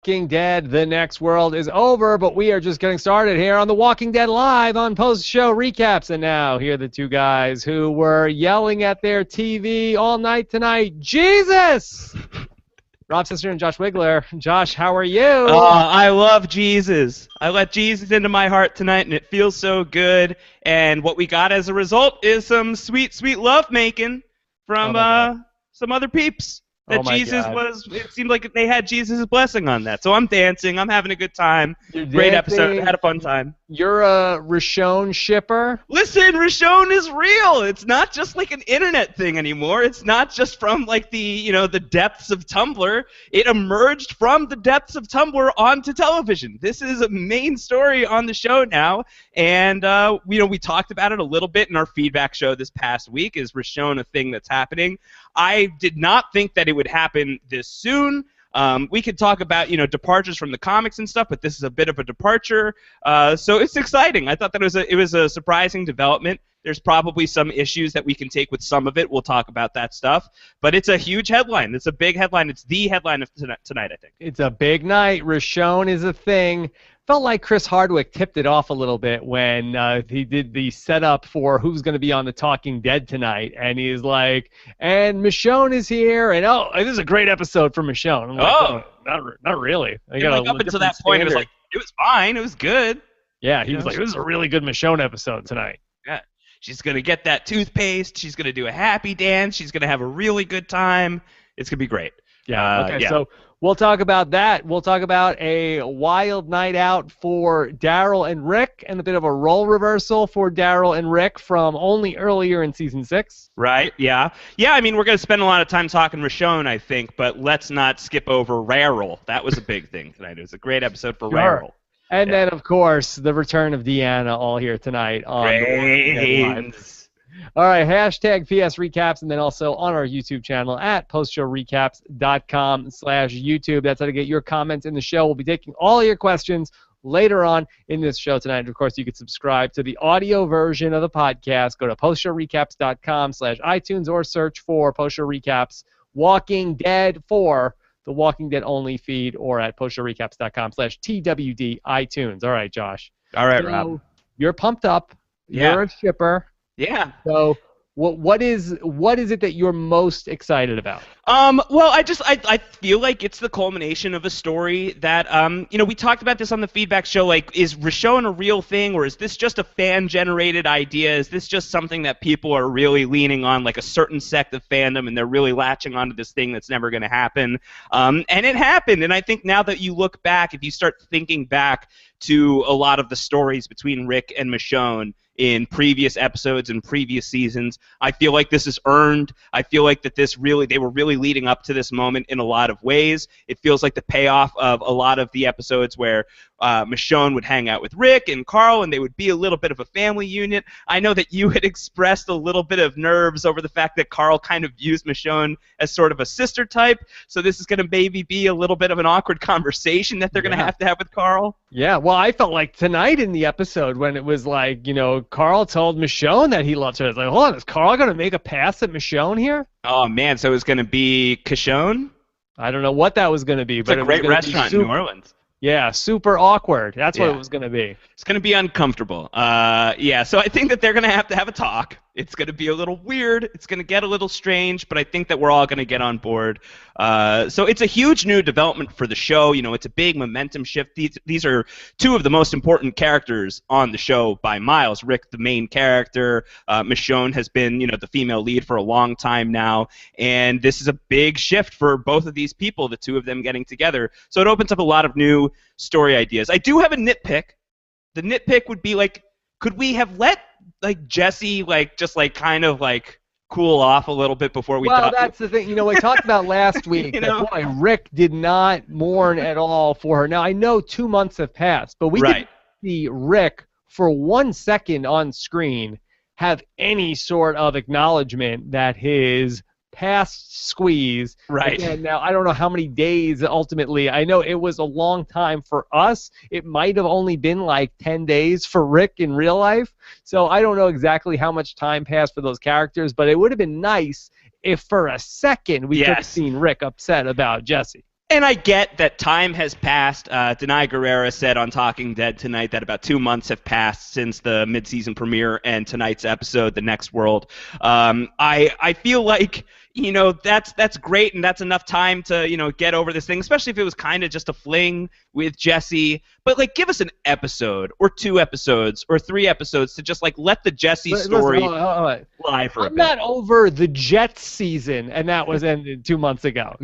Walking Dead, The Next World is over, but we are just getting started here on The Walking Dead Live on post-show recaps. And now, here are the two guys who were yelling at their TV all night tonight. Jesus! Rob Cesternino and Josh Wigler. Josh, how are you? I love Jesus. I let Jesus into my heart tonight, and it feels so good. And what we got as a result is some sweet, sweet love making from some other peeps. It seemed like they had Jesus' blessing on that. So I'm dancing. I'm having a good time. Great episode. I had a fun time. You're a Rashone shipper? Listen, Rashone is real. It's not just like an internet thing anymore. It's not just from like the depths of Tumblr. It emerged from the depths of Tumblr onto television. This is a main story on the show now. And we talked about it a little bit in our feedback show this past week. Is Rashone a thing that's happening? I did not think that it would happen this soon. We could talk about, departures from the comics and stuff, but this is a bit of a departure. So it's exciting. I thought that it was a surprising development. There's probably some issues that we can take with some of it. We'll talk about that stuff. But it's a huge headline. It's a big headline. It's the headline of tonight, I think. It's a big night. Rashone is a thing. Felt like Chris Hardwick tipped it off a little bit when he did the setup for who's going to be on The Talking Dead tonight. And he's like, and Michonne is here. And, this is a great episode for Michonne. I'm like, not really. Up until that point, it was fine. It was good. Yeah, he was like, this is a really good Michonne episode tonight. Yeah. She's going to get that toothpaste. She's going to do a happy dance. She's going to have a really good time. It's going to be great. Yeah. Okay. Yeah. So we'll talk about that. We'll talk about a wild night out for Daryl and Rick and a bit of a role reversal for Daryl and Rick from only earlier in season 6. Right. Yeah. Yeah. I mean, we're going to spend a lot of time talking Rashone, I think, but let's not skip over Rarel. That was a big thing tonight. It was a great episode for Rarel. And then, of course, the return of Deanna all here tonight on Brains. All right, hashtag PS Recaps, and then also on our YouTube channel at postshowrecaps.com/YouTube. That's how to get your comments in the show. We'll be taking all your questions later on in this show tonight. And of course, you can subscribe to the audio version of the podcast. Go to postshowrecaps.com/iTunes or search for Post Show Recaps Walking Dead for the Walking Dead only feed, or at postshowrecaps.com/TWD iTunes. All right, Josh. All right, Rob. You're pumped up. Yeah. You're a shipper. Yeah. So what is it that you're most excited about? Well, I feel like it's the culmination of a story that, we talked about this on the feedback show. Like, is Rashone a real thing, or is this just a fan-generated idea? Is this just something that people are really leaning on, like a certain sect of fandom, and they're really latching onto this thing that's never going to happen? And it happened. And I think now that you look back, if you start thinking back to a lot of the stories between Rick and Michonne in previous episodes and previous seasons, I feel like this is earned. I feel like that they were really leading up to this moment in a lot of ways. It feels like the payoff of a lot of the episodes where Michonne would hang out with Rick and Carl, and they would be a little bit of a family unit. I know that you had expressed a little bit of nerves over the fact that Carl kind of views Michonne as sort of a sister type, so this is going to maybe be a little bit of an awkward conversation that they're going to have with Carl. Yeah, well, I felt like tonight in the episode when it was like, Carl told Michonne that he loves her. I was like, hold on, is Carl going to make a pass at Michonne here? Oh, man, so it was going to be Kishone? I don't know what that was going to be. It's a great restaurant in New Orleans. Yeah, super awkward. That's what it was going to be. It's going to be uncomfortable. So I think that they're going to have a talk. It's going to be a little weird. It's going to get a little strange, but I think that we're all going to get on board. So it's a huge new development for the show. It's a big momentum shift. These are two of the most important characters on the show by miles. Rick, the main character. Michonne has been, the female lead for a long time now. And this is a big shift for both of these people, the two of them getting together. So it opens up a lot of new story ideas. I do have a nitpick. The nitpick would be, like, could we have let Jesse kind of cool off a little bit before we Well, that's the thing. We talked about last week that, boy, Rick did not mourn at all for her. Now, I know 2 months have passed, but we didn't see Rick for 1 second on screen have any sort of acknowledgement that his past squeeze. Right. Again, now, I don't know how many days ultimately. I know it was a long time for us. It might have only been like 10 days for Rick in real life. So I don't know exactly how much time passed for those characters, but it would have been nice if for a second we could have seen Rick upset about Jesse. And I get that time has passed. Denai Guerrera said on Talking Dead tonight that about 2 months have passed since the mid-season premiere and tonight's episode, The Next World. I feel like, that's great, and that's enough time to, get over this thing, especially if it was kind of just a fling with Jesse. But, give us an episode or 2 episodes or 3 episodes to just, let the Jesse story lie for a bit. I'm not over the Jets season, and that was ended 2 months ago,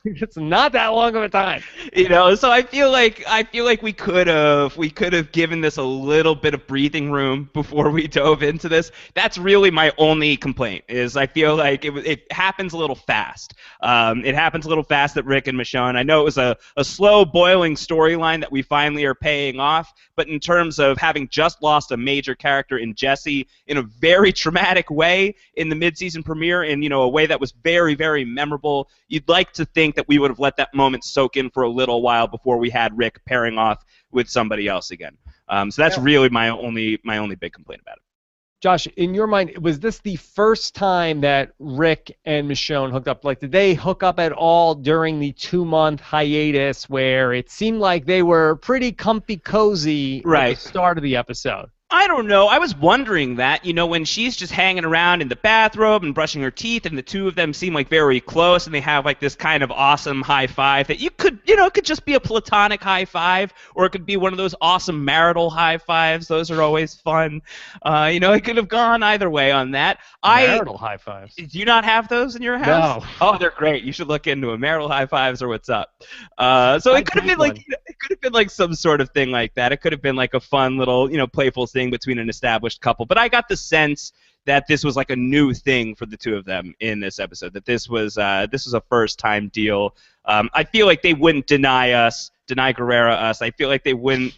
It's not that long of a time. So I feel like we could have given this a little bit of breathing room before we dove into this. That's really my only complaint, is I feel like it happens a little fast. It happens a little fast at Rick and Michonne. I know it was a slow boiling storyline that we finally are paying off, but in terms of having just lost a major character in Jesse in a very traumatic way in the mid-season premiere, in a way that was very, very memorable, you'd like to think that we would have let that moment soak in for a little while before we had Rick pairing off with somebody else again. So that's really my only big complaint about it. Josh, in your mind, was this the first time that Rick and Michonne hooked up? Did they hook up at all during the 2-month hiatus where it seemed like they were pretty comfy cozy at the start of the episode? I don't know. I was wondering that, when she's just hanging around in the bathrobe and brushing her teeth, and the two of them seem very close, and they have this kind of awesome high five that it could just be a platonic high five, or it could be one of those awesome marital high fives. Those are always fun. It could have gone either way on that. Marital high fives. Do you not have those in your house? No. Oh, they're great. You should look into them. Marital high fives or what's up. So it could have been it could have been some sort of thing like that. It could have been a fun little, playful thing between an established couple, but I got the sense that this was a new thing for the two of them in this episode. That this was a first-time deal. I feel like they wouldn't deny Guerrera us. I feel like they wouldn't,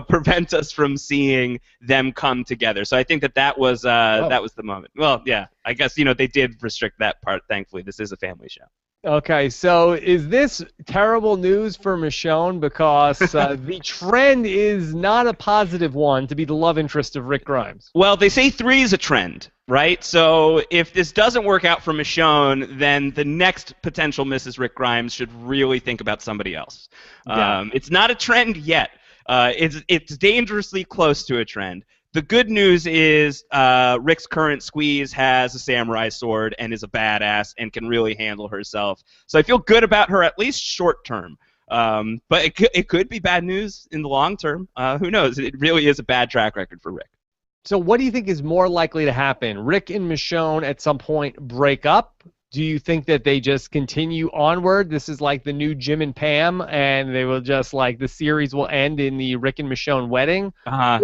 prevent us from seeing them come together. So I think that was the moment. Well, yeah, I guess they did restrict that part. Thankfully, this is a family show. Okay, so is this terrible news for Michonne, because the trend is not a positive one to be the love interest of Rick Grimes? Well, they say 3 is a trend, right? So if this doesn't work out for Michonne, then the next potential Mrs. Rick Grimes should really think about somebody else. Yeah. It's not a trend yet. It's dangerously close to a trend. The good news is Rick's current squeeze has a samurai sword and is a badass and can really handle herself. So I feel good about her, at least short term. But it could be bad news in the long term. Who knows? It really is a bad track record for Rick. So what do you think is more likely to happen? Rick and Michonne at some point break up? Do you think that they just continue onward? This is like the new Jim and Pam, and they will just the series will end in the Rick and Michonne wedding?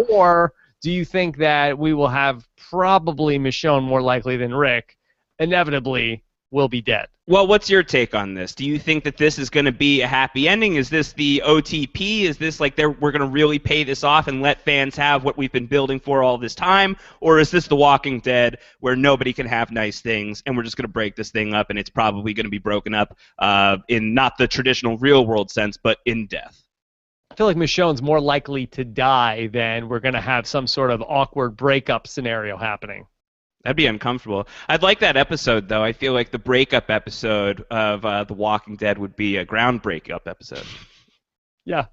Or do you think that we will have probably Michonne, more likely than Rick, inevitably will be dead? Well, what's your take on this? Do you think that this is going to be a happy ending? Is this the OTP? Is this we're going to really pay this off and let fans have what we've been building for all this time? Or is this The Walking Dead, where nobody can have nice things and we're just going to break this thing up, and it's probably going to be broken up in not the traditional real world sense, but in death? I feel like Michonne's more likely to die than we're going to have some sort of awkward breakup scenario happening. That'd be uncomfortable. I'd like that episode, though. I feel like the breakup episode of The Walking Dead would be a groundbreaking episode. Yeah.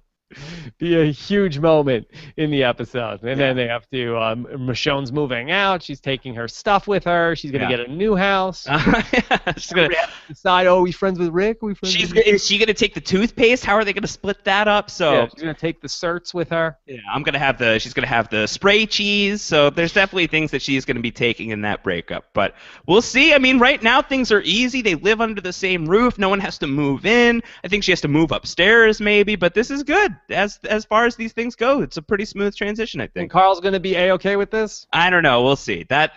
Be a huge moment in the episode. And then they have to, Michonne's moving out. She's taking her stuff with her. She's going to get a new house. She's going to decide, are we friends with Rick? Is she going to take the toothpaste? How are they going to split that up? So she's going to take the certs with her. Yeah, she's going to have the spray cheese. So there's definitely things that she's going to be taking in that breakup. But we'll see. I mean, right now things are easy. They live under the same roof. No one has to move in. I think she has to move upstairs maybe, but this is good. As far as these things go, it's a pretty smooth transition, I think. And Carl's going to be A-okay with this? I don't know. We'll see. That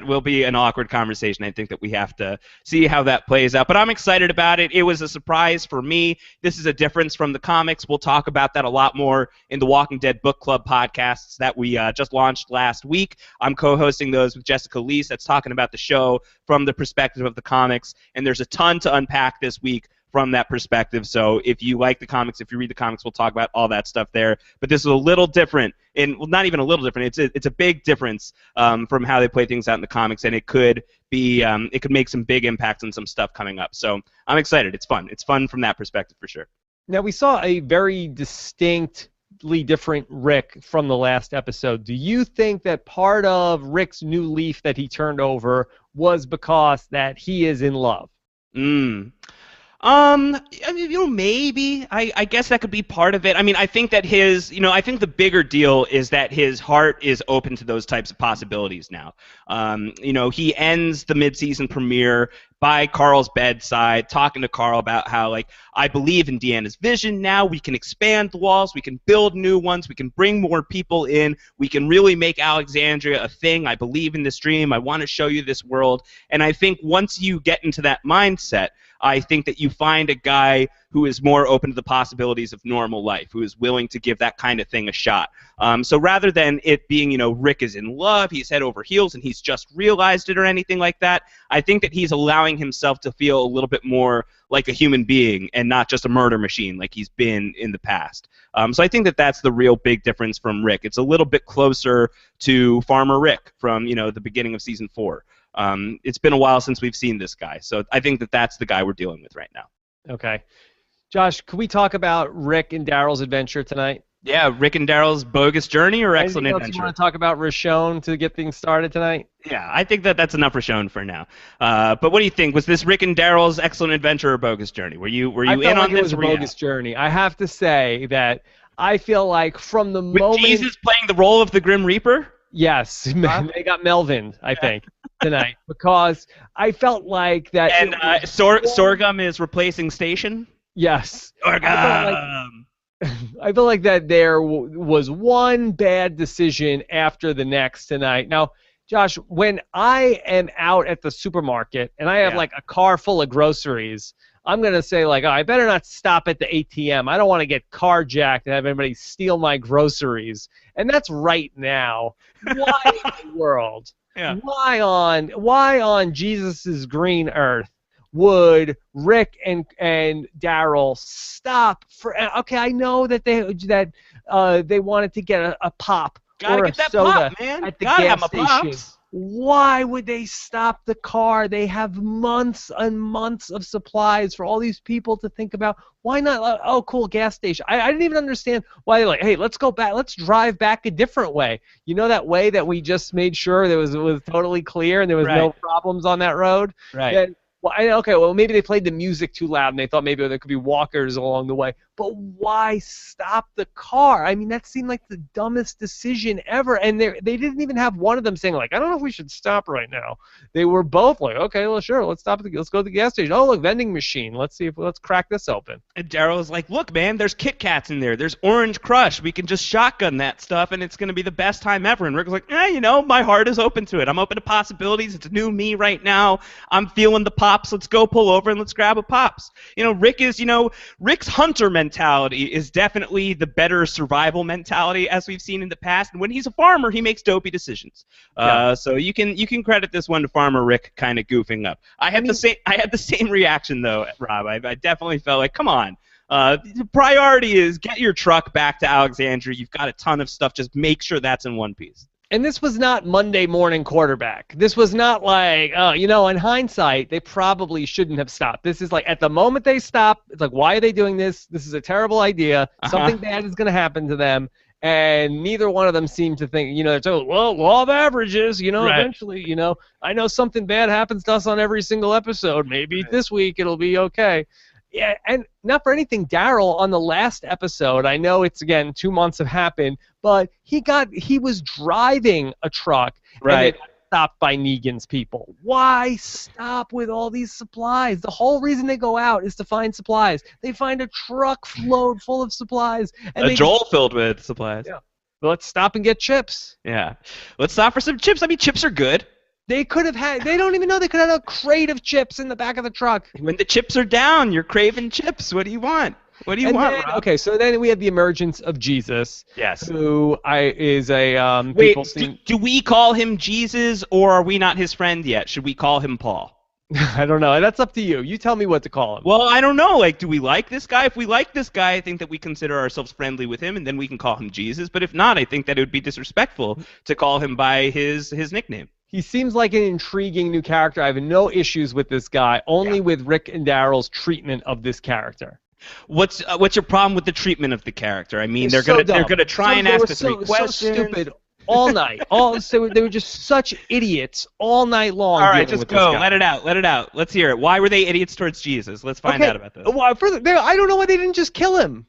will be an awkward conversation. I think that we have to see how that plays out. But I'm excited about it. It was a surprise for me. This is a difference from the comics. We'll talk about that a lot more in the Walking Dead Book Club podcasts that we just launched last week. I'm co-hosting those with Jessica Leese. That's talking about the show from the perspective of the comics. And there's a ton to unpack this week from that perspective. So if you like the comics, if you read the comics, we'll talk about all that stuff there. But this is a little different, and well, not even a little different. It's a big difference from how they play things out in the comics, and it could make some big impacts on some stuff coming up. So I'm excited. It's fun. It's fun from that perspective for sure. Now, we saw a very distinctly different Rick from the last episode. Do you think that part of Rick's new leaf that he turned over was because that he is in love? I mean, maybe. I guess that could be part of it. I mean, I think that I think the bigger deal is that his heart is open to those types of possibilities now. He ends the mid-season premiere by Carl's bedside, talking to Carl about how, like, I believe in Deanna's vision now. We can expand the walls. We can build new ones. We can bring more people in. We can really make Alexandria a thing. I believe in this dream. I want to show you this world. And I think once you get into that mindset, I think that you find a guy who is more open to the possibilities of normal life, who is willing to give that kind of thing a shot. So rather than it being, Rick is in love, he's head over heels, and he's just realized it or anything like that, I think that he's allowing himself to feel a little bit more like a human being and not just a murder machine like he's been in the past. So I think that that's the real big difference from Rick. It's a little bit closer to Farmer Rick from, the beginning of Season 4. It's been a while since we've seen this guy, so I think that that's the guy we're dealing with right now. Okay. Josh, could we talk about Rick and Daryl's adventure tonight? Yeah, Rick and Daryl's bogus journey or excellent adventure? Anything else you want to talk about Rashon to get things started tonight? Yeah, I think that that's enough Rashon for now. But what do you think? Was this Rick and Daryl's excellent adventure or bogus journey? Were you in on this? It was a bogus journey. I have to say that I feel like from the moment Jesus playing the role of the Grim Reaper? Yes, they got Melvin, I think, tonight, because I felt like that. And Sorghum is replacing Station? Yes. Sorghum! I feel like that there was one bad decision after the next tonight. Now, Josh, when I am out at the supermarket and I have like a car full of groceries, I'm going to say, like, oh, I better not stop at the ATM. I don't want to get carjacked and have anybody steal my groceries. And that's right now. Why in the world? Yeah. Why on Jesus' green earth would Rick and Daryl stop for? Okay, I know that they wanted to get a pop or a soda pop, man. at the Gotta gas have station. Pops. Why would they stop the car? They have months and months of supplies for all these people to think about. Why not? Oh, cool, gas station. I didn't even understand why they're like, hey, let's go back. Let's drive back a different way. You know that way that we just made sure it was totally clear and there was no problems on that road? Right. Well, maybe they played the music too loud and they thought maybe there could be walkers along the way. But why stop the car? I mean, that seemed like the dumbest decision ever. And they didn't even have one of them saying, like, I don't know if we should stop right now. They were both like, okay, well, sure, let's stop. Let's go to the gas station. Oh, look, vending machine. Let's crack this open. And Daryl was like, look, man, there's Kit Kats in there. There's Orange Crush. We can just shotgun that stuff, and it's going to be the best time ever. And Rick was like, my heart is open to it. I'm open to possibilities. It's a new me right now. I'm feeling the pops. Let's go pull over and let's grab a pops. Rick's hunter mentality is definitely the better survival mentality as we've seen in the past. And when he's a farmer, he makes dopey decisions. So you can credit this one to Farmer Rick kind of goofing up. I had the same reaction though, Rob. I definitely felt like, come on. The priority is get your truck back to Alexandria. You've got a ton of stuff. Just make sure that's in one piece. And this was not Monday morning quarterback. This was not like, in hindsight, they probably shouldn't have stopped. This is like, at the moment they stop, it's like, why are they doing this? This is a terrible idea. Something bad is going to happen to them. And neither one of them seemed to think, they're told, well, law of averages, eventually, I know something bad happens to us on every single episode. Maybe this week it'll be okay. Yeah, and not for anything, Daryl, on the last episode, I know it's, again, 2 months have happened, but he was driving a truck and it got stopped by Negan's people. Why stop with all these supplies? The whole reason they go out is to find supplies. They find a truck load full of supplies. And a Joel filled with supplies. Yeah. Let's stop and get chips. Yeah. Let's stop for some chips. I mean, chips are good. They could have had, they don't even know, they could have had a crate of chips in the back of the truck. When the chips are down, you're craving chips. What do you want? What do you want, Rob? Okay, so then we have the emergence of Jesus. Yes. Who is a... Wait, do we call him Jesus, or are we not his friend yet? Should we call him Paul? I don't know. That's up to you. You tell me what to call him. Well, I don't know. Like, do we like this guy? If we like this guy, I think that we consider ourselves friendly with him, and then we can call him Jesus. But if not, I think that it would be disrespectful to call him by his nickname. He seems like an intriguing new character. I have no issues with this guy, only with Rick and Daryl's treatment of this character. What's your problem with the treatment of the character? I mean, they're so gonna try and ask the three questions. So stupid. All night. So they were just such idiots all night long. All right, just go. Let it out. Let it out. Let's hear it. Why were they idiots towards Jesus? Let's find out about this. Well, I don't know why they didn't just kill him.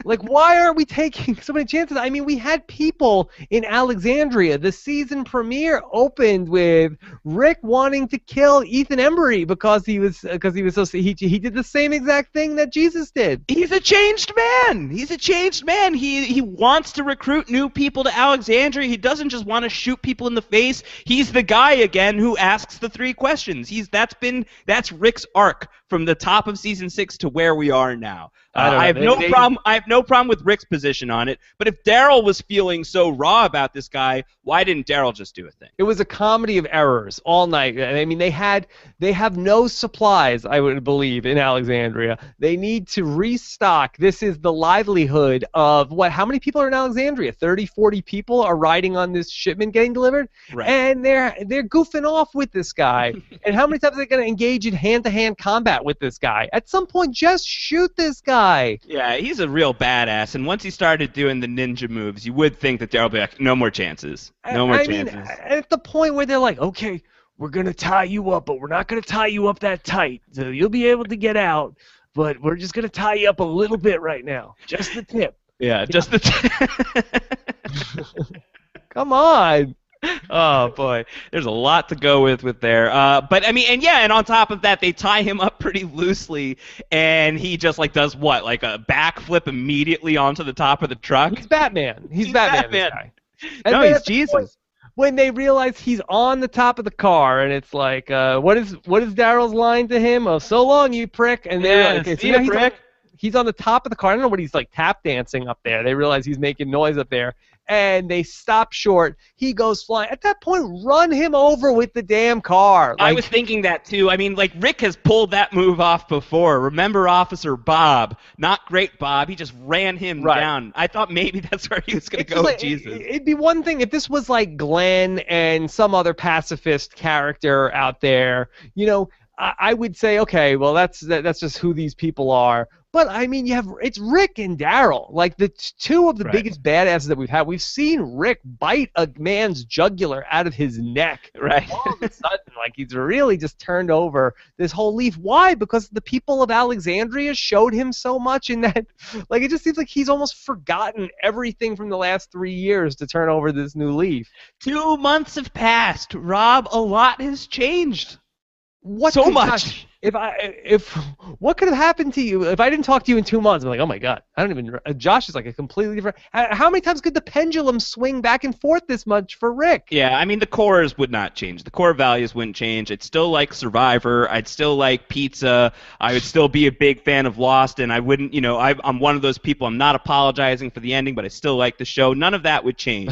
Like, why are we taking so many chances? I mean, we had people in Alexandria. The season premiere opened with Rick wanting to kill Ethan Embry because he did the same exact thing that Jesus did. He's a changed man. He's a changed man. He wants to recruit new people to Alexandria. He doesn't just want to shoot people in the face. He's the guy again who asks the three questions. That's Rick's arc from the top of season 6 to where we are now. I have no problem with Rick's position on it. But if Daryl was feeling so raw about this guy, why didn't Daryl just do a thing? It was a comedy of errors all night. I mean, they have no supplies, I would believe, in Alexandria. They need to restock. This is the livelihood of what? How many people are in Alexandria? 30, 40 people are riding on this shipment getting delivered, right. And they're goofing off with this guy. And how many times are they going to engage in hand-to-hand combat with this guy? At some point, just shoot this guy. Yeah, he's a real badass, and once he started doing the ninja moves, you would think that Daryl would be like, no more chances. No more chances. Mean, at the point where they're like, okay, we're going to tie you up, but we're not going to tie you up that tight, so you'll be able to get out, but we're just going to tie you up a little bit right now. Just the tip. Yeah, just the tip. Come on. Oh boy, there's a lot to go with there. But I mean, and on top of that, they tie him up pretty loosely, and he just does what, like a backflip immediately onto the top of the truck. He's Batman. He's Batman. This guy. No, he's Jesus. When they realize he's on the top of the car, and it's like, what is Daryl's line to him? Oh, so long, you prick. And they're like, see you, prick. He's on the top of the car. I don't know what he's like tap dancing up there. They realize he's making noise up there. And they stop short. He goes flying. At that point, run him over with the damn car. I was thinking that too. I mean, Rick has pulled that move off before. Remember Officer Bob? Not great Bob. He just ran him down. I thought maybe that's where he was going to go with Jesus. It'd be one thing if this was like Glenn and some other pacifist character out there. You know, I would say, okay, well, that's just who these people are. But, I mean, it's Rick and Daryl, like the two of the biggest badasses that we've had. We've seen Rick bite a man's jugular out of his neck. Right. All of a sudden, he's really just turned over this whole leaf. Why? Because the people of Alexandria showed him so much in that, it just seems like he's almost forgotten everything from the last 3 years to turn over this new leaf. 2 months have passed. Rob, a lot has changed. So much. If what could have happened to you if I didn't talk to you in 2 months? I'm like, oh my god, I don't even. Josh is like a completely different. How many times could the pendulum swing back and forth this much for Rick? Yeah, I mean the cores would not change. The core values wouldn't change. I'd still like Survivor. I'd still like pizza. I would still be a big fan of Lost, and I wouldn't. I'm one of those people. I'm not apologizing for the ending, but I still like the show. None of that would change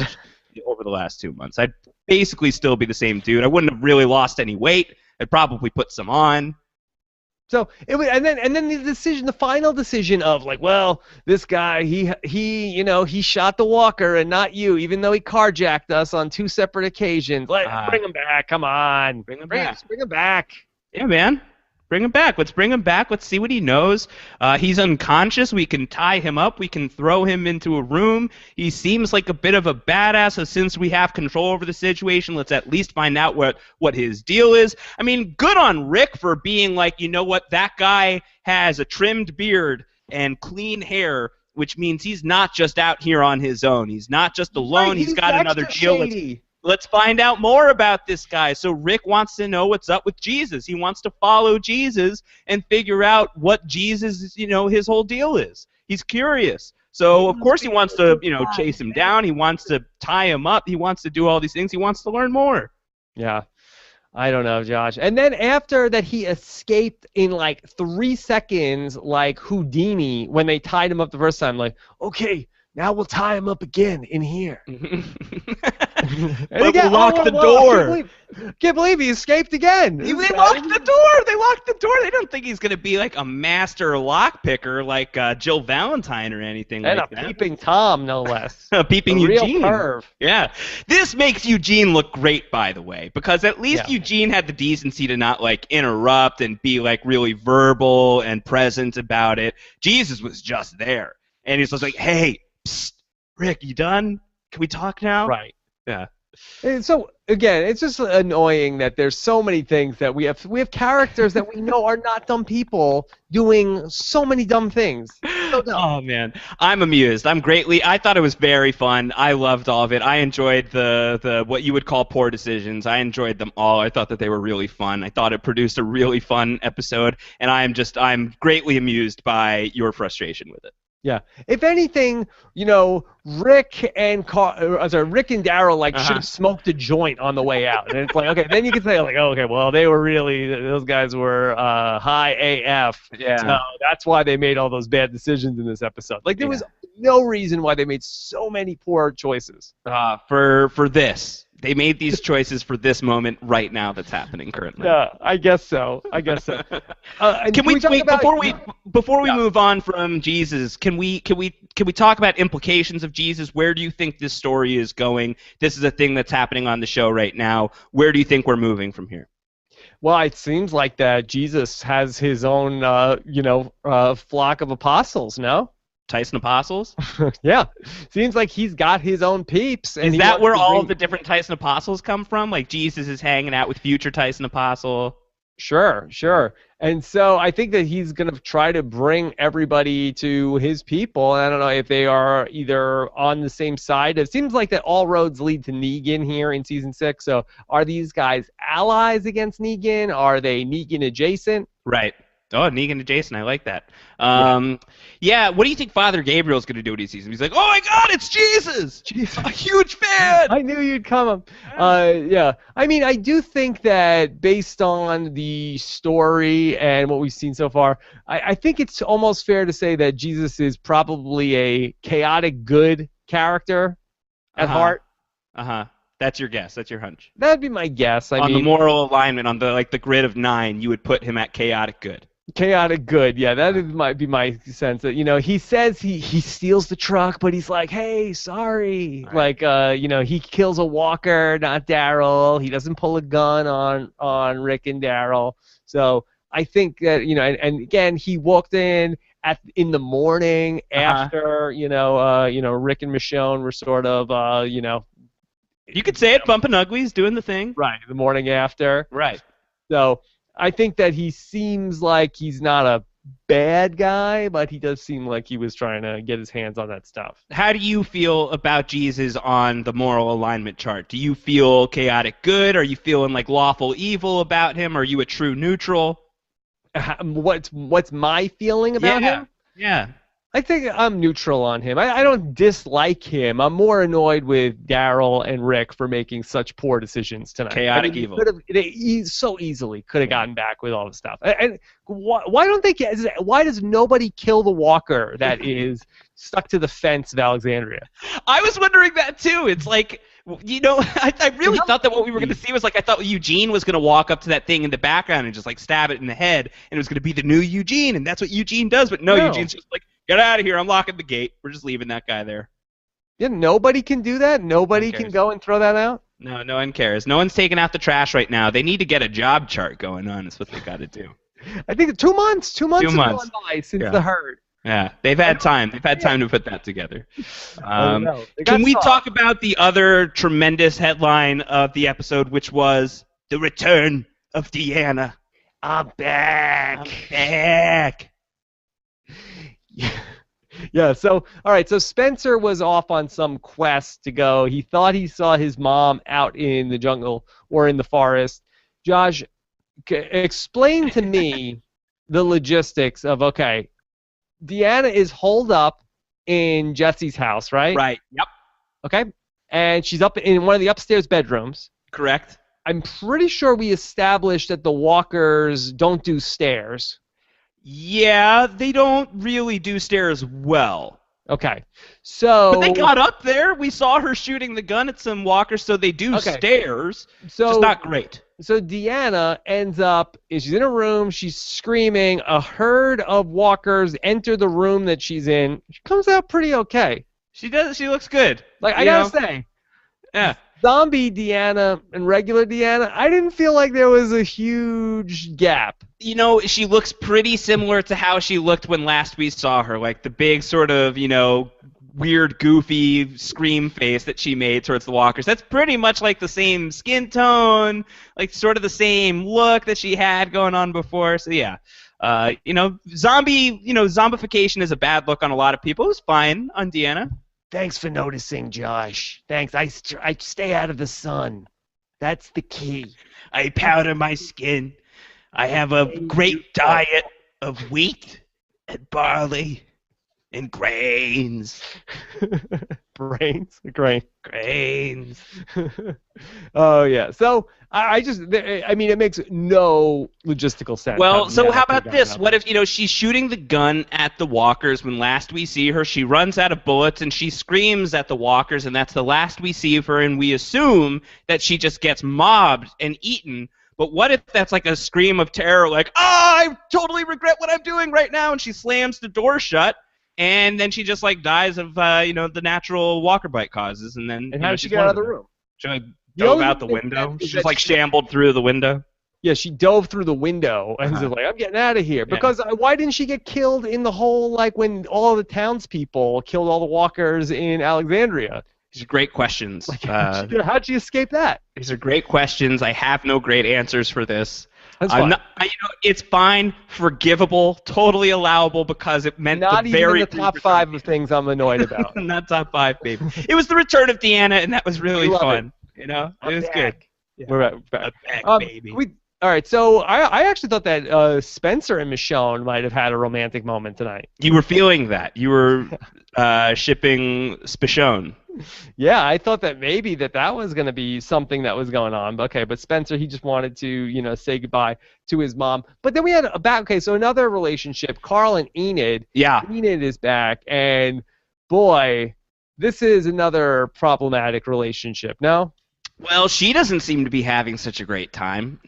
over the last 2 months. I'd basically still be the same dude. I wouldn't have really lost any weight. I'd probably put some on. So it was, and then the final decision of this guy he shot the walker and not you, even though he carjacked us on 2 separate occasions. Bring him back, come on, bring him back. Yeah, man. Bring him back. Let's bring him back. Let's see what he knows. He's unconscious. We can tie him up. We can throw him into a room. He seems like a bit of a badass. So since we have control over the situation, let's at least find out what his deal is. I mean, good on Rick for being like, you know what, that guy has a trimmed beard and clean hair, which means he's not just out here on his own. He's not just alone. He's got another deal. Let's find out more about this guy. So Rick wants to know what's up with Jesus. He wants to follow Jesus and figure out what Jesus, his whole deal is. He's curious. So, of course, he wants to, chase him down. He wants to tie him up. He wants to do all these things. He wants to learn more. Yeah. I don't know, Josh. And then after that, he escaped in 3 seconds like Houdini when they tied him up the first time. Okay, now we'll tie him up again in here. And again, lock the door. Can't believe he escaped again. They locked the door. They locked the door. They don't think he's going to be like a master lockpicker like Jill Valentine or anything and like that. And a peeping Tom, no less. A peeping Eugene. Real perv. Yeah. This makes Eugene look great, by the way, because at least Eugene had the decency to not like interrupt and be like really verbal and present about it. Jesus was just there. And he's just like, hey, psst, Rick, you done? Can we talk now? Right. Yeah. And so again, it's just annoying that there's so many things that we have characters that we know are not dumb people doing so many dumb things. So dumb. Oh man, I'm amused. I thought it was very fun. I loved all of it. I enjoyed the what you would call poor decisions. I enjoyed them all. I thought that they were really fun. I thought it produced a really fun episode, and I'm greatly amused by your frustration with it. Yeah. If anything, Rick and Daryl should have smoked a joint on the way out, and it's like, okay, then you can say like, oh, okay, well those guys were high AF. Yeah. So that's why they made all those bad decisions in this episode. Like there was no reason why they made so many poor choices. For this. They made these choices for this moment right now that's happening currently. Yeah, I guess so. Can we wait before we move on from Jesus? Can we talk about implications of Jesus? Where do you think this story is going? This is a thing that's happening on the show right now. Where do you think we're moving from here? Well, it seems like that Jesus has his own flock of apostles, no? Tyson Apostles? Yeah. Seems like he's got his own peeps. And is that where all the different Tyson Apostles come from? Like Jesus is hanging out with future Tyson Apostle? Sure. And so I think that he's going to try to bring everybody to his people. And I don't know if they are either on the same side. It seems like that all roads lead to Negan here in Season 6. So are these guys allies against Negan? Are they Negan adjacent? Right. Oh, Negan adjacent. I like that. Yeah. What do you think Father Gabriel's going to do when he sees him? He's like, oh my God, it's Jesus! A huge fan! I knew you'd come. Yeah. I mean, I do think that based on the story and what we've seen so far, I think it's almost fair to say that Jesus is probably a chaotic good character at heart. That's your guess. That's your hunch. That'd be my guess. I mean, the moral alignment, on the grid of 9, you would put him at chaotic good. Chaotic good, yeah, might be my sense. That he says he steals the truck, but he's like, hey, sorry, right. Like he kills a walker, not Daryl. He doesn't pull a gun on Rick and Daryl. So I think that and again, he walked in in the morning after Rick and Michonne were sort of you could say it, bumping uglies, doing the thing. Right, the morning after. Right. So I think that he seems like he's not a bad guy, but he does seem like he was trying to get his hands on that stuff. How do you feel about Jesus on the moral alignment chart? Do you feel chaotic good? Are you feeling like lawful evil about him? Are you a true neutral? What's my feeling about him? Yeah. I think I'm neutral on him. I don't dislike him. I'm more annoyed with Daryl and Rick for making such poor decisions tonight. Chaotic evil. He so easily could have gotten back with all the stuff. And why don't they? Why does nobody kill the walker that is stuck to the fence of Alexandria? I was wondering that too. It's like, I really thought that what we were going to see was I thought Eugene was going to walk up to that thing in the background and just stab it in the head, and it was going to be the new Eugene, and that's what Eugene does. But no. Eugene's just like, get out of here. I'm locking the gate. We're just leaving that guy there. Yeah, nobody can do that? Nobody can go and throw that out? No, no one cares. No one's taking out the trash right now. They need to get a job chart going on. That's what they got to do. I think 2 months. 2 months have gone by since the herd. Yeah, they've had time. They've had time to put that together. Can we talk about the other tremendous headline of the episode, which was the return of Deanna? I'm back. I'm back. Yeah, so, all right, so Spencer was off on some quest to go. He thought he saw his mom out in the jungle or in the forest. Josh, explain to me the logistics of, okay, Deanna is holed up in Jesse's house, right? Right, yep. Okay, and she's up in one of the upstairs bedrooms. Correct. I'm pretty sure we established that the walkers don't do stairs. Yeah, they don't really do stairs well. Okay. So. But they got up there. We saw her shooting the gun at some walkers, so they do stairs. So, just not great. So Deanna ends up, she's in a room, she's screaming, a herd of walkers enter the room that she's in. She comes out pretty okay. She looks good. Like, I gotta say. Yeah. Zombie Deanna and regular Deanna, I didn't feel like there was a huge gap. She looks pretty similar to how she looked when last we saw her. Like the big sort of, weird, goofy scream face that she made towards the walkers. That's pretty much like the same skin tone, like sort of the same look that she had going on before. So yeah, zombification is a bad look on a lot of people. It was fine on Deanna. Thanks for noticing, Josh. Thanks. I stay out of the sun. That's the key. I powder my skin. I have a great diet of wheat and barley. And grains. Grains. Oh, yeah. So, it makes no logistical sense. Well, so how about this? What if, she's shooting the gun at the walkers when last we see her, she runs out of bullets and she screams at the walkers, and that's the last we see of her, and we assume that she just gets mobbed and eaten. But what if that's like a scream of terror, like, I totally regret what I'm doing right now, and she slams the door shut? And then she just dies of the natural walker bite causes, and then. And how did she get out of the room? She dove out the window. She just shambled through the window. Yeah, she dove through the window and was like, "I'm getting out of here." Because why didn't she get killed in the whole when all the townspeople killed all the walkers in Alexandria? These are great questions. How'd she escape that? These are great questions. I have no great answers for this. That's fine. It's fine, forgivable, totally allowable because it meant not the even very in the top 5 of things I'm annoyed about. Not top 5, baby. It was the return of Deanna, and that was really fun. It was good. Yeah. We're back, baby. All right, so I actually thought that Spencer and Michonne might have had a romantic moment tonight. You were feeling that. You were shipping Spichonne. Yeah, I thought that maybe that was going to be something that was going on. But Spencer, he just wanted to, say goodbye to his mom. But then we had so another relationship, Carl and Enid. Yeah. Enid is back, and boy, this is another problematic relationship, no? Well, she doesn't seem to be having such a great time.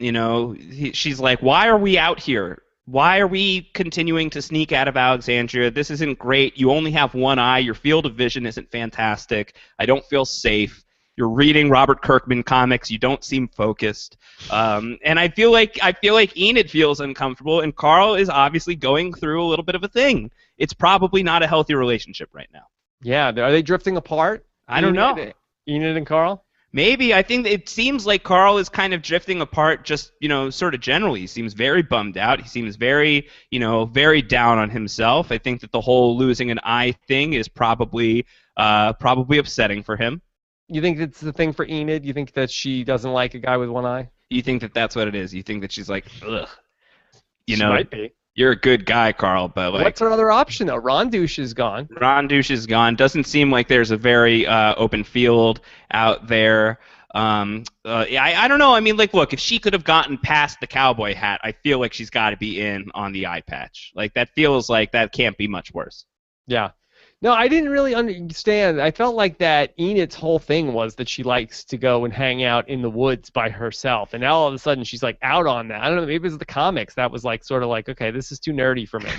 She's like, why are we out here? Why are we continuing to sneak out of Alexandria? This isn't great. You only have one eye. Your field of vision isn't fantastic. I don't feel safe. You're reading Robert Kirkman comics. You don't seem focused. And I feel like Enid feels uncomfortable, and Carl is obviously going through a little bit of a thing. It's probably not a healthy relationship right now. Yeah, are they drifting apart? I don't know. Enid and Carl? Maybe. I think it seems like Carl is kind of drifting apart just, sort of generally. He seems very bummed out. He seems very, very down on himself. I think that the whole losing an eye thing is probably upsetting for him. You think it's the thing for Enid? You think that she doesn't like a guy with one eye? You think that that's what it is? You think that she's like, ugh. She might be. You're a good guy, Carl, but what's her other option though? Ron Douche is gone. Ron Douche is gone. Doesn't seem like there's a very open field out there. I don't know. I mean, look, if she could have gotten past the cowboy hat, I feel like she's got to be in on the eye patch. That feels like that can't be much worse. Yeah. No, I didn't really understand. I felt like that Enid's whole thing was that she likes to go and hang out in the woods by herself, and now all of a sudden she's out on that. I don't know, maybe it was the comics that was sort of okay, this is too nerdy for me.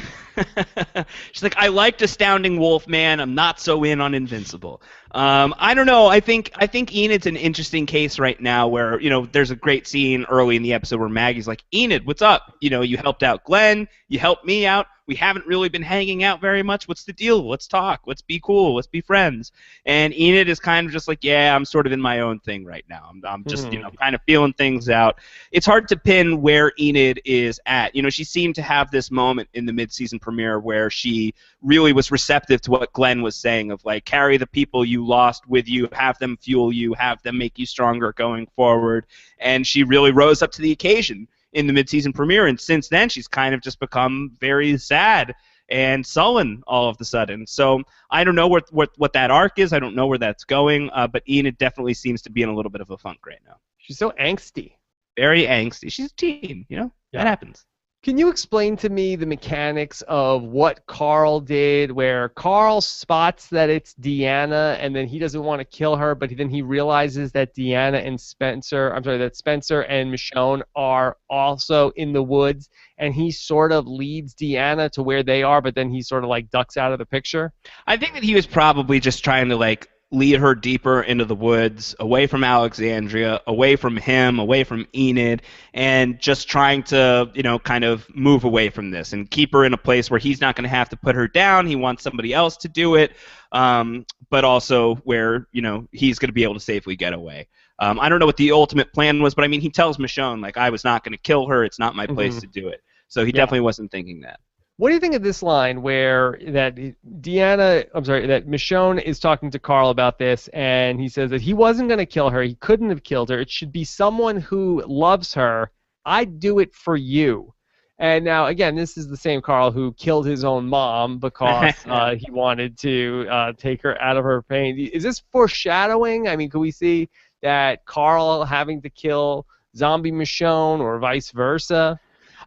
She's like, I liked Astounding Wolfman. I'm not so in on Invincible. I don't know. I think Enid's an interesting case right now where, there's a great scene early in the episode where Maggie's like, Enid, what's up? You helped out Glenn. You helped me out. We haven't really been hanging out very much. What's the deal? Let's talk. Let's be cool. Let's be friends. And Enid is kind of just like, yeah, I'm sort of in my own thing right now. I'm just, kind of feeling things out. It's hard to pin where Enid is at. She seemed to have this moment in the mid-season premiere where she really was receptive to what Glenn was saying of carry the people you lost with you, have them fuel you, have them make you stronger going forward. And she really rose up to the occasion in the mid-season premiere, and since then she's kind of just become very sad and sullen all of a sudden. So I don't know what that arc is. I don't know where that's going, but Enid definitely seems to be in a little bit of a funk right now. She's so angsty. Very angsty. She's a teen, That happens. Can you explain to me the mechanics of what Carl did, where Carl spots that it's Deanna and then he doesn't want to kill her, but then he realizes that that Spencer and Michonne are also in the woods, and he sort of leads Deanna to where they are, but then he sort of like ducks out of the picture? I think that he was probably just trying to like lead her deeper into the woods, away from Alexandria, away from him, away from Enid, and just trying to, kind of move away from this and keep her in a place where he's not going to have to put her down. He wants somebody else to do it, but also where, he's going to be able to safely get away. I don't know what the ultimate plan was, but I mean, he tells Michonne, like, I was not going to kill her. It's not my place to do it. So he definitely wasn't thinking that. What do you think of this line where that Michonne is talking to Carl about this, and he says that he wasn't going to kill her. He couldn't have killed her. It should be someone who loves her. I'd do it for you. And now, again, this is the same Carl who killed his own mom because he wanted to take her out of her pain. Is this foreshadowing? I mean, could we see that Carl having to kill zombie Michonne or vice versa?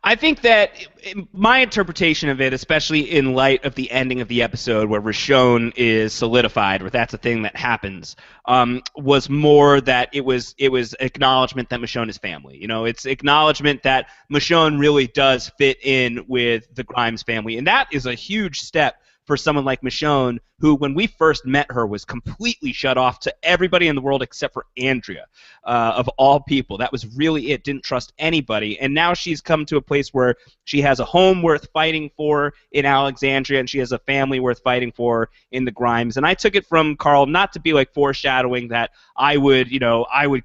I think that my interpretation of it, especially in light of the ending of the episode where Michonne is solidified, where that's a thing that happens, was more that it was acknowledgement that Michonne is family. It's acknowledgement that Michonne really does fit in with the Grimes family, and that is a huge step for someone like Michonne, who, when we first met her, was completely shut off to everybody in the world except for Andrea, of all people. That was really it. Didn't trust anybody. And now she's come to a place where she has a home worth fighting for in Alexandria, and she has a family worth fighting for in the Grimes. And I took it from Carl not to be like foreshadowing that I would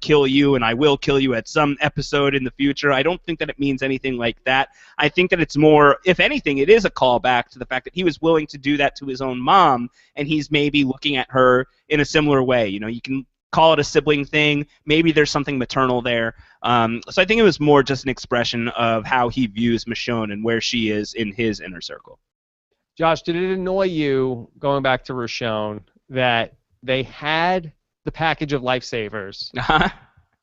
kill you and I will kill you at some episode in the future. I don't think that it means anything like that. I think that it's more, if anything, it is a callback to the fact that he was willing to do that to his own mom, and he's maybe looking at her in a similar way. You can call it a sibling thing. Maybe there's something maternal there. So I think it was more just an expression of how he views Michonne and where she is in his inner circle. Josh, did it annoy you, going back to Michonne, that they had the package of lifesavers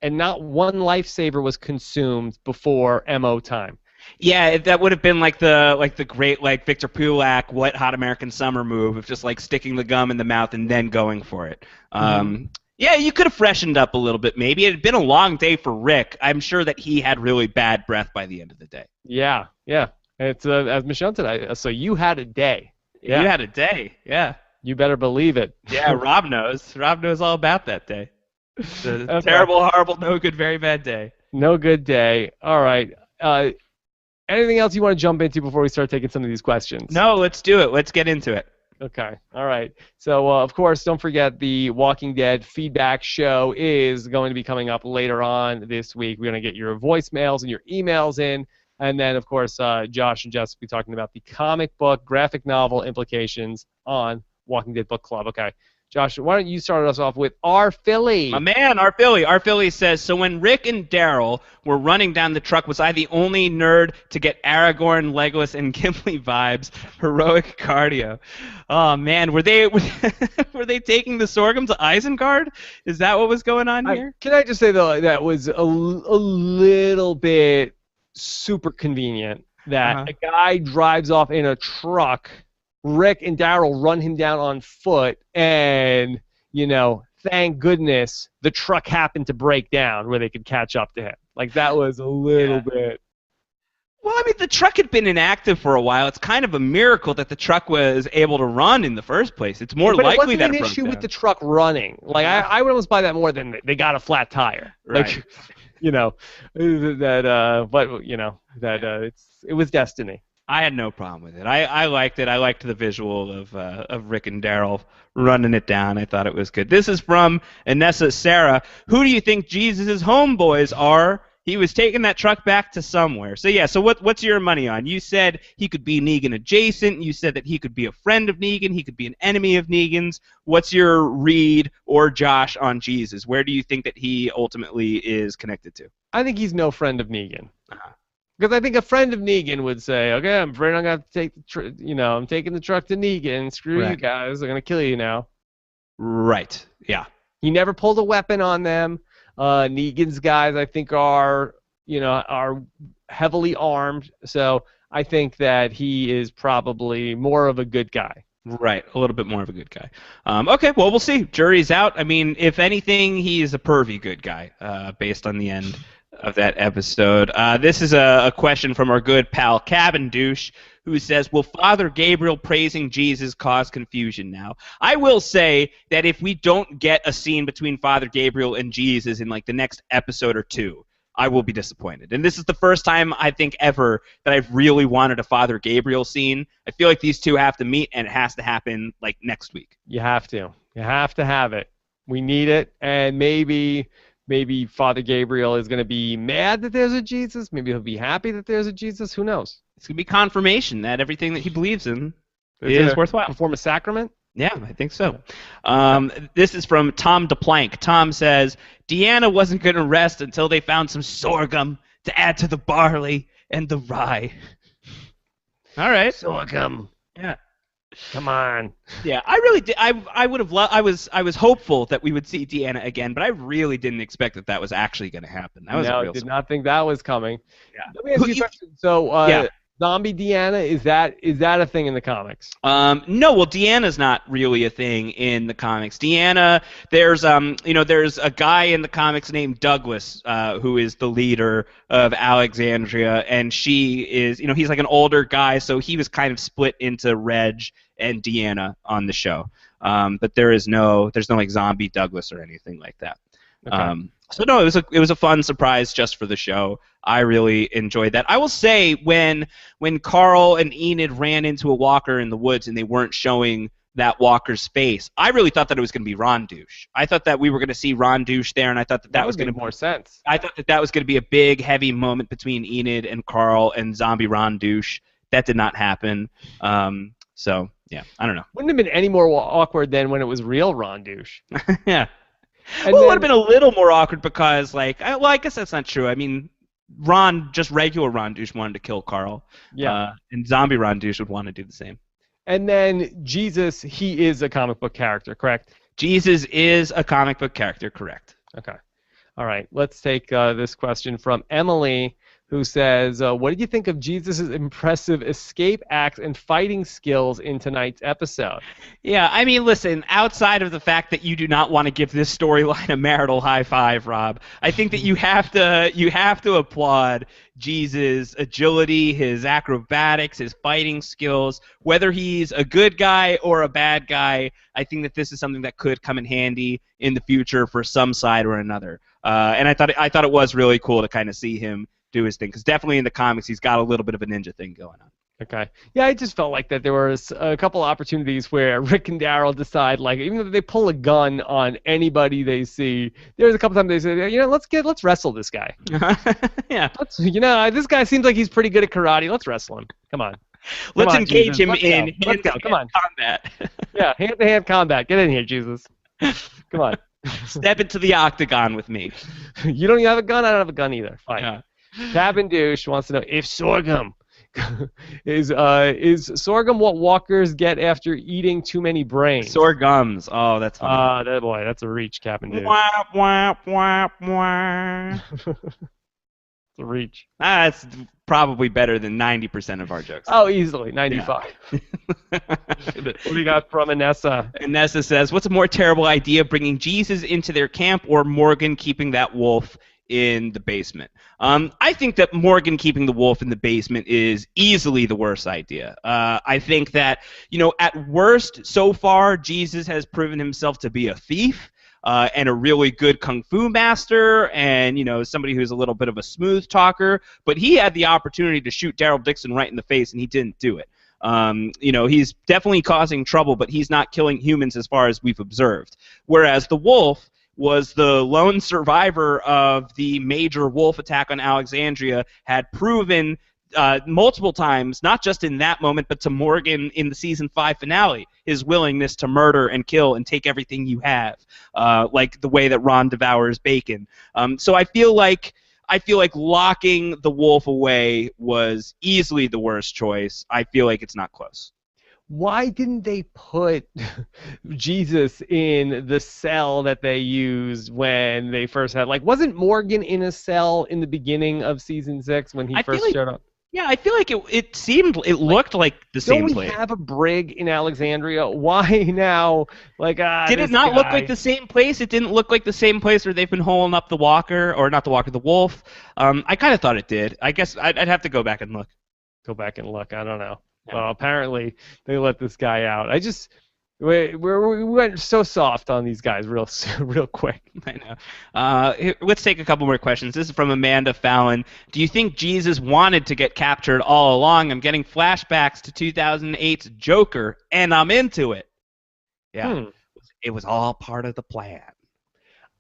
and not one lifesaver was consumed before MO time? Yeah, that would have been like the great Victor Pulak Wet Hot American Summer move of just like sticking the gum in the mouth and then going for it. Yeah, you could have freshened up a little bit maybe. It had been a long day for Rick. I'm sure that he had really bad breath by the end of the day. Yeah. It's as Michonne said, so you had a day. Yeah. You had a day, yeah. You better believe it. Yeah, Rob knows. Rob knows all about that day. The terrible, horrible, no good, very bad day. No good day. All right. Anything else you want to jump into before we start taking some of these questions? No, let's do it. Let's get into it. Okay. All right. So, of course, don't forget the Walking Dead feedback show is going to be coming up later on this week. We're going to get your voicemails and your emails in. And then, of course, Josh and Jess will be talking about the comic book, graphic novel implications on Walking Dead Book Club. Okay. Josh, why don't you start us off with our Philly? My man, our Philly. Our Philly says, so when Rick and Daryl were running down the truck, was I the only nerd to get Aragorn, Legolas, and Gimli vibes? Heroic cardio. Oh, man. Were they taking the Sorghum to Isengard? Is that what was going on here? Can I just say, though, that was a little bit super convenient that a guy drives off in a truck, Rick and Daryl run him down on foot, and, thank goodness the truck happened to break down where they could catch up to him. Like, that was a little bit... Well, I mean, the truck had been inactive for a while. It's kind of a miracle that the truck was able to run in the first place. It's more likely that it broke down. But it wasn't an issue with the truck running. Like, I would almost buy that more than they got a flat tire. Right. It was destiny. I had no problem with it. I liked it. I liked the visual of Rick and Daryl running it down. I thought it was good. This is from Inessa Sarah. Who do you think Jesus' homeboys are? He was taking that truck back to somewhere. So yeah, so what's your money on? You said he could be Negan adjacent. You said that he could be a friend of Negan. He could be an enemy of Negan's. What's your read or Josh on Jesus? Where do you think that he ultimately is connected to? I think he's no friend of Negan. Because I think a friend of Negan would say, okay, I'm afraid I'm going to have to take I'm taking the truck to Negan. Screw you guys. They're going to kill you now. Right. Yeah. He never pulled a weapon on them. Negan's guys, I think, are heavily armed. So I think that he is probably more of a good guy. Right, a little bit more of a good guy. Okay, well, we'll see. Jury's out. I mean, if anything, he is a pervy good guy, based on the end of that episode. This is a question from our good pal Cabin Douche, who says, will Father Gabriel praising Jesus cause confusion now? I will say that if we don't get a scene between Father Gabriel and Jesus in like the next episode or two, I will be disappointed. And this is the first time, I think, ever that I've really wanted a Father Gabriel scene. I feel like these two have to meet, and it has to happen, like, next week. You have to. You have to have it. We need it, and maybe Father Gabriel is going to be mad that there's a Jesus. Maybe he'll be happy that there's a Jesus. Who knows? It's going to be confirmation that everything that he believes in is worthwhile. Perform a sacrament? Yeah, I think so. This is from Tom DePlank. Tom says, Deanna wasn't going to rest until they found some sorghum to add to the barley and the rye. All right. Sorghum. Yeah. Come on. Yeah, I really did. I would have loved. I was hopeful that we would see Deanna again, but I really didn't expect that was actually going to happen. That was no, a real did not think that was coming. Yeah. Let me ask you a question. So, yeah. Zombie Deanna, is that a thing in the comics? No, well, Deanna's not really a thing in the comics. Deanna, there's there's a guy in the comics named Douglas, who is the leader of Alexandria, and she is, he's like an older guy, so he was kind of split into Reg and Deanna on the show. But there's no like zombie Douglas or anything like that. Okay. So no, it was a fun surprise just for the show. I really enjoyed that. I will say when Carl and Enid ran into a walker in the woods and they weren't showing that walker's face, I really thought that it was going to be Ron Douche. I thought that we were going to see Ron Douche there, and I thought that was going to make more sense. I thought that was going to be a big, heavy moment between Enid and Carl and zombie Ron Douche. That did not happen. So yeah, I don't know. Wouldn't have been any more awkward than when it was real Ron Douche. Yeah. And well, it would have been a little more awkward because, I guess that's not true. I mean, regular Ron Douche wanted to kill Carl. Yeah. And zombie Ron Douche would want to do the same. And then Jesus, he is a comic book character, correct? Jesus is a comic book character, correct. Okay. All right. Let's take this question from Emily, who says, what did you think of Jesus' impressive escape acts and fighting skills in tonight's episode? Yeah, I mean, listen, outside of the fact that you do not want to give this storyline a marital high five, Rob, I think that you have to applaud Jesus' agility, his acrobatics, his fighting skills. Whether he's a good guy or a bad guy, I think that this is something that could come in handy in the future for some side or another. And I thought it was really cool to kind of see him do his thing, because definitely in the comics he's got a little bit of a ninja thing going on. Okay. Yeah, I just felt like that there was a couple opportunities where Rick and Daryl decide, like, even though they pull a gun on anybody they see, there's a couple times they say, let's wrestle this guy. Yeah. This guy seems like he's pretty good at karate. Let's wrestle him. Come on. Let's engage Jesus. him Let's in hand-to-hand combat. Yeah, hand-to-hand combat. Get in here, Jesus. Come on. Step into the octagon with me. You don't even have a gun? I don't have a gun either. Fine. Yeah. Cabin Douche wants to know if sorghum is sorghum what walkers get after eating too many brains? Sorghums. Oh, that's funny. Boy, that's a reach, Cabin Douche. Wah, wah, wah, wah. It's a reach. That's probably better than 90% of our jokes. Oh, easily 95. Yeah. What do you got from Inessa? Inessa says, "What's a more terrible idea, bringing Jesus into their camp or Morgan keeping that wolf in the basement?" I think that Morgan keeping the wolf in the basement is easily the worst idea. I think that, at worst, so far, Jesus has proven himself to be a thief and a really good kung fu master and, somebody who's a little bit of a smooth talker. But he had the opportunity to shoot Daryl Dixon right in the face, and he didn't do it. He's definitely causing trouble, but he's not killing humans as far as we've observed. Whereas the wolf was the lone survivor of the major wolf attack on Alexandria, had proven multiple times, not just in that moment, but to Morgan in the season 5 finale, his willingness to murder and kill and take everything you have, like the way that Ron devours bacon. So I feel like locking the wolf away was easily the worst choice. I feel like it's not close. why didn't they put Jesus in the cell that they used when they first had, like, wasn't Morgan in a cell in the beginning of season 6 when he first showed up? Yeah, I feel like it looked like the same place. Don't we have a brig in Alexandria? Why now? Like, did it not look like the same place? It didn't look like the same place where they've been holding up the walker, or not the walker, the wolf. I kind of thought it did. I guess I'd have to go back and look. Go back and look. I don't know. Yeah. Well, apparently they let this guy out. We went so soft on these guys real quick. I know. Let's take a couple more questions. This is from Amanda Fallon. Do you think Jesus wanted to get captured all along? I'm getting flashbacks to 2008's Joker, and I'm into it. Yeah, It was all part of the plan.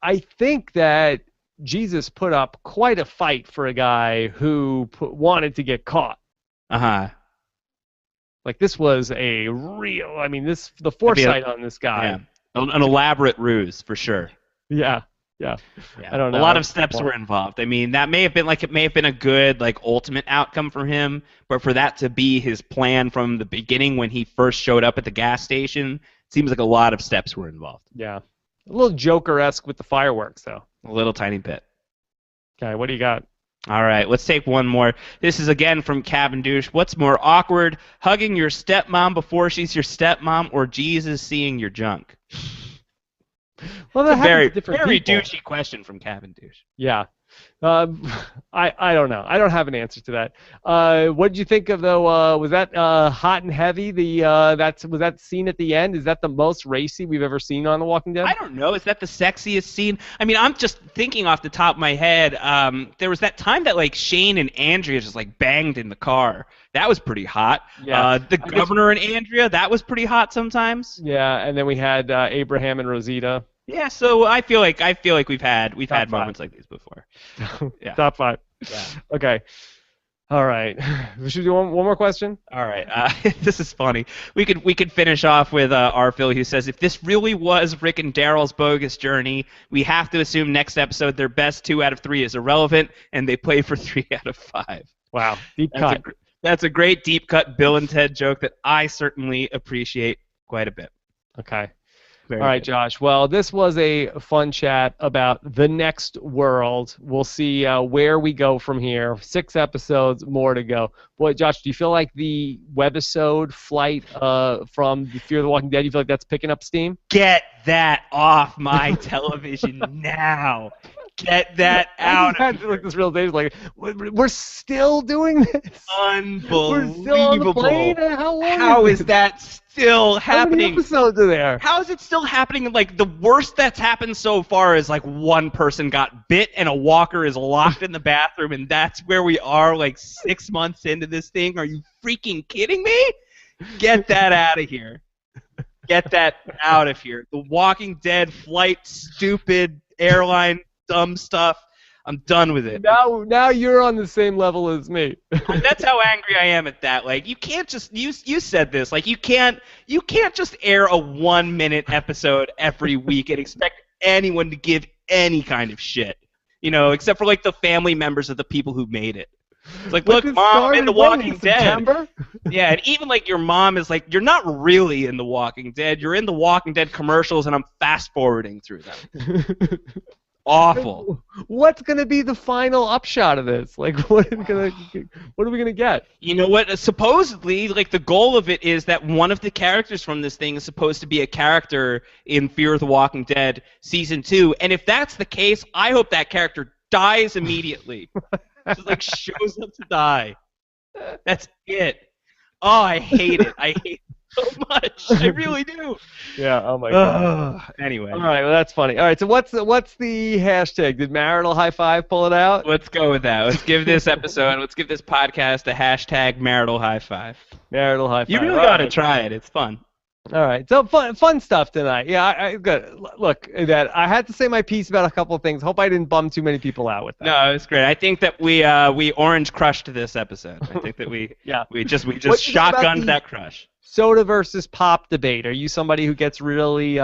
I think that Jesus put up quite a fight for a guy who wanted to get caught. Uh-huh. Like, this was a real, the foresight on this guy. Yeah. An elaborate ruse, for sure. Yeah. I don't know. A lot of steps were involved. I mean, that may have been a good, like, ultimate outcome for him, but for that to be his plan from the beginning when he first showed up at the gas station, seems like a lot of steps were involved. Yeah. A little Joker-esque with the fireworks, though. A little tiny bit. Okay, what do you got? All right, let's take one more. This is again from Cavendish. What's more awkward, hugging your stepmom before she's your stepmom, or Jesus seeing your junk? Well, that's a very douchey question from Cavendish. Yeah. I don't know. I don't have an answer to that. What did you think of, though? Was that hot and heavy? Was that scene at the end? Is that the most racy we've ever seen on The Walking Dead? I don't know. Is that the sexiest scene? I mean, I'm just thinking off the top of my head. There was that time that, like, Shane and Andrea just, like, banged in the car. That was pretty hot. Yeah. The governor and Andrea, that was pretty hot sometimes. Yeah, and then we had Abraham and Rosita. Yeah, so I feel like we've had moments like these before. Yeah. Top 5. Yeah. Okay. All right. Should we do one more question? All right. This is funny. We could finish off with Arphil, who says, if this really was Rick and Daryl's bogus journey, we have to assume next episode their best 2 out of 3 is irrelevant, and they play for 3 out of 5. Wow. Deep cut. That's a great deep cut Bill and Ted joke that I certainly appreciate quite a bit. Okay. All right, Josh. Well, this was a fun chat about the next world. We'll see where we go from here. 6 episodes, more to go. Boy, Josh, do you feel like the webisode flight from Fear the Walking Dead, you feel like that's picking up steam? Get that off my television now. Get that out. I just had like this realization, like, we're still doing this. Unbelievable. We're still on the plane. How is that still happening? How many episodes are there? How is it still happening? Like, the worst that's happened so far is like one person got bit and a walker is locked in the bathroom, and that's where we are, like 6 months into this thing. Are you freaking kidding me? Get that out of here. Get that out of here. The Walking Dead flight, stupid airline. Dumb stuff. I'm done with it. Now you're on the same level as me. That's how angry I am at that. Like, you can't just you said this. Like, you can't just air a 1-minute episode every week and expect anyone to give any kind of shit. You know, except for like the family members of the people who made it. It's like, look, Mom, I'm in The Walking Dead. Yeah, and even like your mom is like, you're not really in The Walking Dead. You're in The Walking Dead commercials, and I'm fast forwarding through them. Awful. What's going to be the final upshot of this? Like, what are we going to get? You know what? Supposedly, like, the goal of it is that one of the characters from this thing is supposed to be a character in Fear the Walking Dead Season 2. And if that's the case, I hope that character dies immediately. Just, like, shows up to die. That's it. Oh, I hate it. I hate it so much. I really do. Yeah, oh my God. Anyway. All right, well, that's funny. All right, so what's the hashtag? Did Marital High Five pull it out? Let's go with that. Let's give this episode, let's give this podcast a hashtag Marital High Five. Marital High Five. You really got to try it. It's fun. All right, so fun stuff tonight. Yeah, good. Look, that I had to say my piece about a couple of things. Hope I didn't bum too many people out with that. No, it's great. I think that we orange crushed this episode. I think that we just shotgunned that crush. Soda versus pop debate. Are you somebody who gets really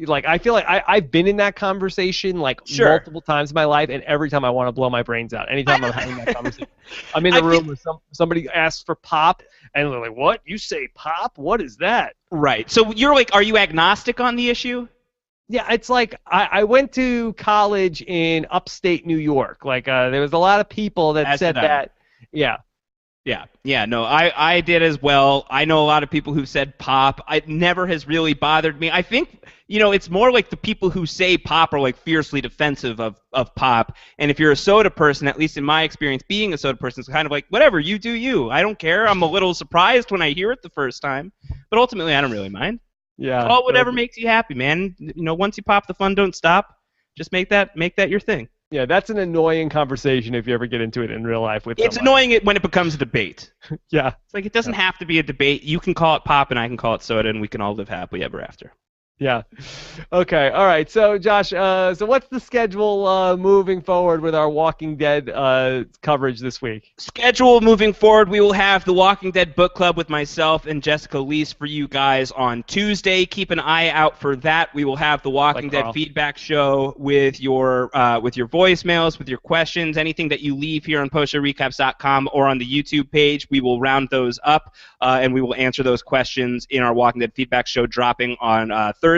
like I feel like I've been in that conversation like multiple times in my life, and every time I want to blow my brains out. Anytime I'm having that conversation, I'm in the room where somebody asks for pop, and they're like, "What? You say pop? What is that?" Right. So you're like, are you agnostic on the issue? Yeah, it's like I went to college in upstate New York. Like there was a lot of people that said that. Yeah. Yeah, no, I did as well. I know a lot of people who said pop. It never has really bothered me. I think, it's more like the people who say pop are like fiercely defensive of pop. And if you're a soda person, at least in my experience, being a soda person is kind of like, whatever, you do you. I don't care. I'm a little surprised when I hear it the first time. But ultimately, I don't really mind. Yeah. Call it whatever makes you happy, man. Once you pop, the fun don't stop. Just make that your thing. Yeah, that's an annoying conversation if you ever get into it in real life with someone. It's annoying when it becomes a debate. Yeah. It's like it doesn't have to be a debate. You can call it pop and I can call it soda, and we can all live happily ever after. Yeah. Okay. All right. So, Josh, so what's the schedule moving forward with our Walking Dead coverage this week? Schedule moving forward, we will have the Walking Dead book club with myself and Jessica Leese for you guys on Tuesday. Keep an eye out for that. We will have the Walking Dead feedback show with your voicemails, with your questions, anything that you leave here on postshowrecaps.com or on the YouTube page. We will round those up and we will answer those questions in our Walking Dead feedback show dropping on Thursday.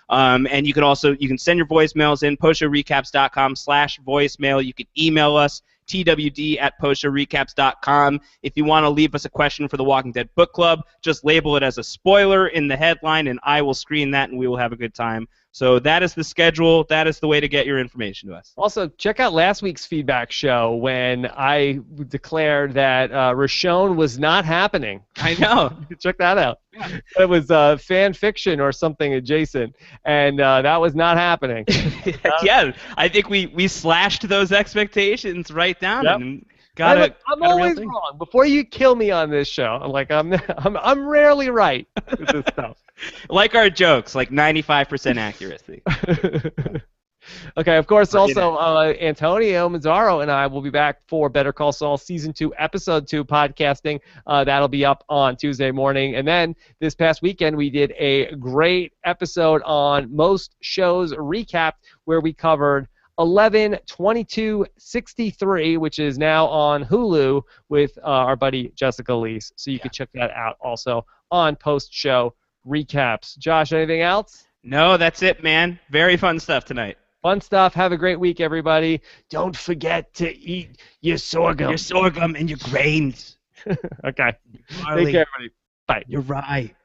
And you can send your voicemails in postshowrecaps.com/voicemail. You can email us twd@postshowrecaps.com. If you want to leave us a question for the Walking Dead book club, just label it as a spoiler in the headline and I will screen that and we will have a good time. So that is the schedule. That is the way to get your information to us. Also, check out last week's feedback show when I declared that Rashone was not happening. I know. Check that out. Yeah. It was fan fiction or something adjacent, and that was not happening. Yeah, I think we slashed those expectations right down. Yep. And I'm always wrong. Before you kill me on this show, I'm rarely right with this stuff. Like our jokes, like 95% accuracy. Okay, of course, also Antonio Mazzaro and I will be back for Better Call Saul Season 2, Episode 2 podcasting. That'll be up on Tuesday morning. And then this past weekend, we did a great episode on Most Shows Recapped where we covered 11/22/63, which is now on Hulu with our buddy Jessica Leese. So you can check that out also on post-show recaps. Josh, anything else? No, that's it, man. Very fun stuff tonight. Fun stuff. Have a great week, everybody. Don't forget to eat your sorghum. Your sorghum and your grains. Okay. Take care, everybody. Bye. You're right.